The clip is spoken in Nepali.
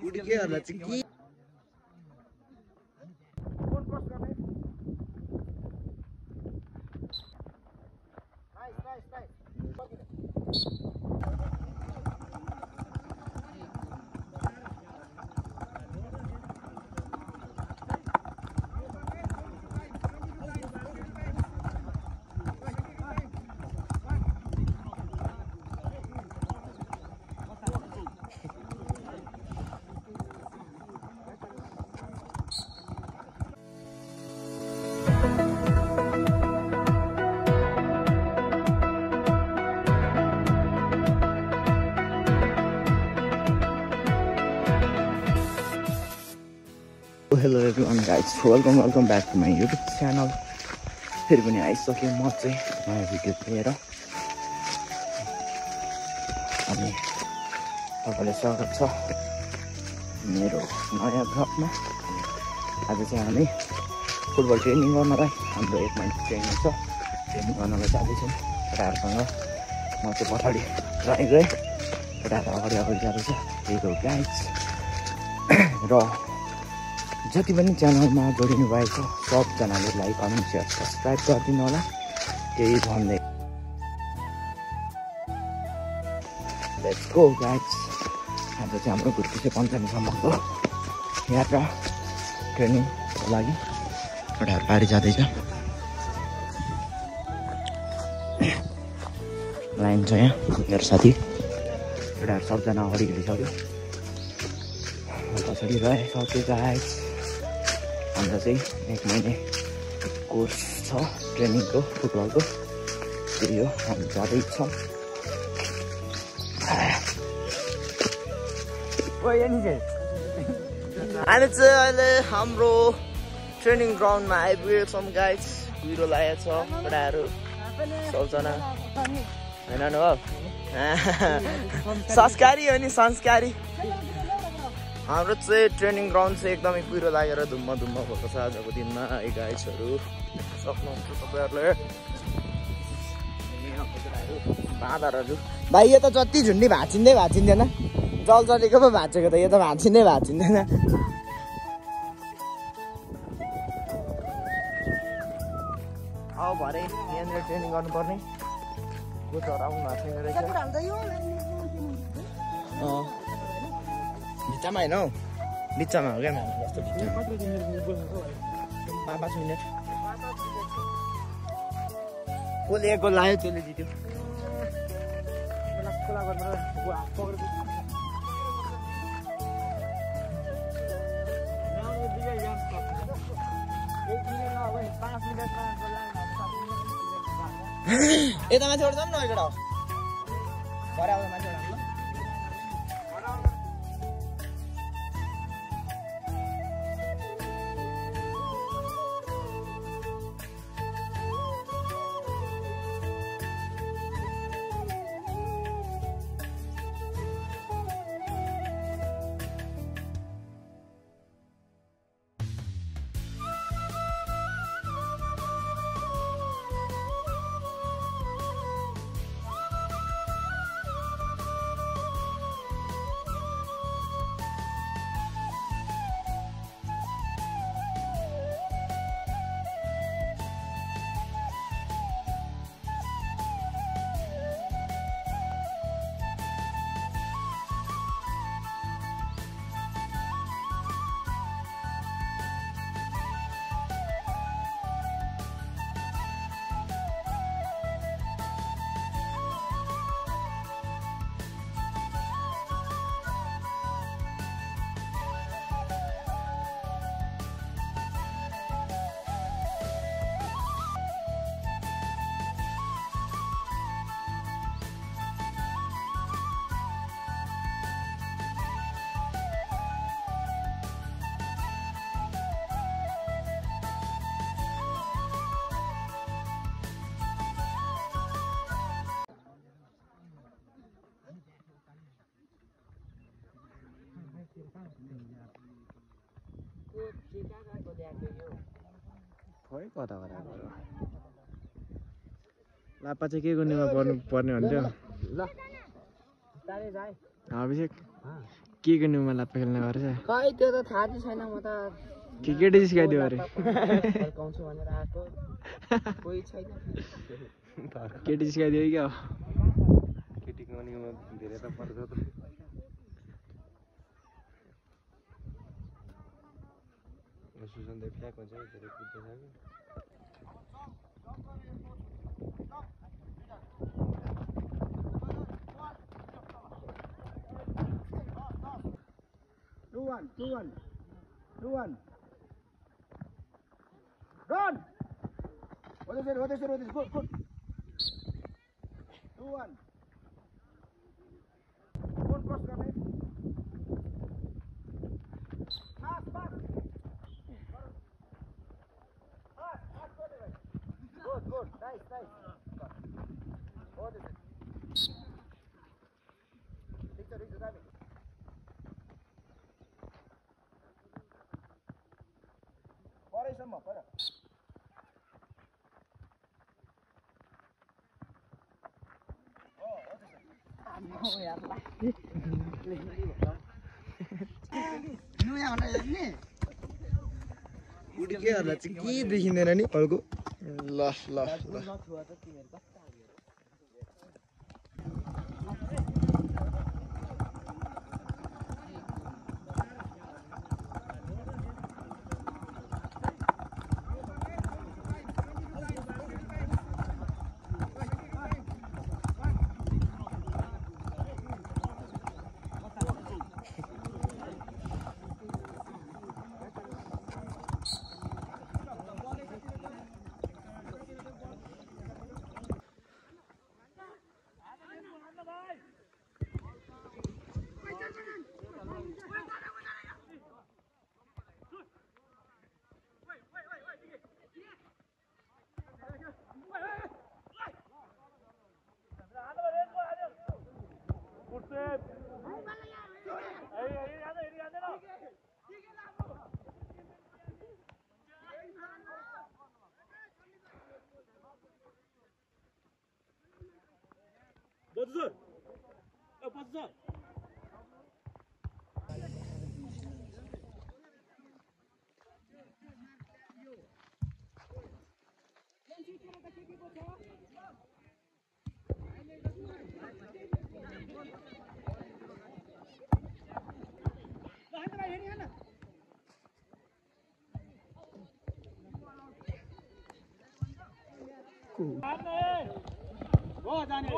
हुर्केहरूलाई चाहिँ के Hello everyone guys, welcome back to my YouTube channel. फेरि पनि आइसक्यो म चाहिँ नयाँ भिडियो लिएर अनि तपाईलाई स्वागत छ मेरो नयाँ भ्लगमा। आज चाहिँ हामी फुटबल ट्रेनिङ गर्नलाई हाम्रो 1 महिना ट्रेनिङ छ, ट्रेनिङ गर्नलाई जाँदैछौँ केटाहरूसँग। म चाहिँ पछाडि गएँ केटाहरू अगाडि जाँदैछ। त्यही हो गाइज। र जति पनि च्यानलमा जोडिनु भएको सबजनाले लाइक कमेन्ट सेयर सब्सक्राइब गरिदिनु होला। त्यही भन्दै लेट्स गो गाइज। आज चाहिँ हाम्रो गुरुकुसे पञ्चमीसम्मको यात्रा ट्रेनिङको लागि केटाहरू पारी जाँदैछ। लाइन छ यहाँ मेरो साथी केटाहरू सबजना अगाडि हिँडिसक्यो, पछाडि रहेसक्यो गाइज। हाम्रो चाहिँ 1 महिना कोर्स छ ट्रेनिङको फुटबलको, त्यही हो हामी जाँदैछौँ। हामी चाहिँ अहिले हाम्रो ट्रेनिङ ग्राउन्डमा आइपुगेको छौँ गाइज। कुहिरो लागेको छ केटाहरू सबजना होइन हो संस्कारी हो नि संस्कारी। हाम्रो चाहिँ ट्रेनिङ ग्राउन्ड चाहिँ एकदमै कुहिरो लागेर धुम्म भएको छ आजको दिनमा। गाइजहरू सक्नुहुन्छ तपाईँहरूले बाँदरहरू। भाइ यो त जति झुन्डी भाँचिँदैन, जलजलेको पो भाँचेको त, यो त भाँचिँदैन। अब भरे यहाँनिर ट्रेनिङ गर्नुपर्ने कोचहरू आउनु भएको छैन रहेछ। बिच्चामा होइन हौ, बिच्चामा हो क्या जस्तो 5 मिनट। कसले 1 गोल लाग्यो त्यसले जित्यो। यता माथि जाऊँ न केटा भरे आउँदा माथि खोइ कता लापा चाहिँ के गर्नेमा पर्नु पर्ने भन्थ्यो ल अभिषेक के गर्नु मन लाग्छ खेल्न घर चाहिँ खै त्यो त थाहा चाहिँ छैन म त केटी सिकाइदियो अरे फर्काउँछु भनेर आएको कोही छैन केटी सिकाइदियो क्या हो केटीको मनिमा धेरै त पर्छ त सुसन्दै फ्याक हुन्छ धेरै कुद्दैछ कि 2-1 run what is it good 2-1 one cross गर्ने pass good nice what is it Victor David परेसम्म पर हुर्केहरूलाई चाहिँ के देखिँदैन नि अर्को ल जाने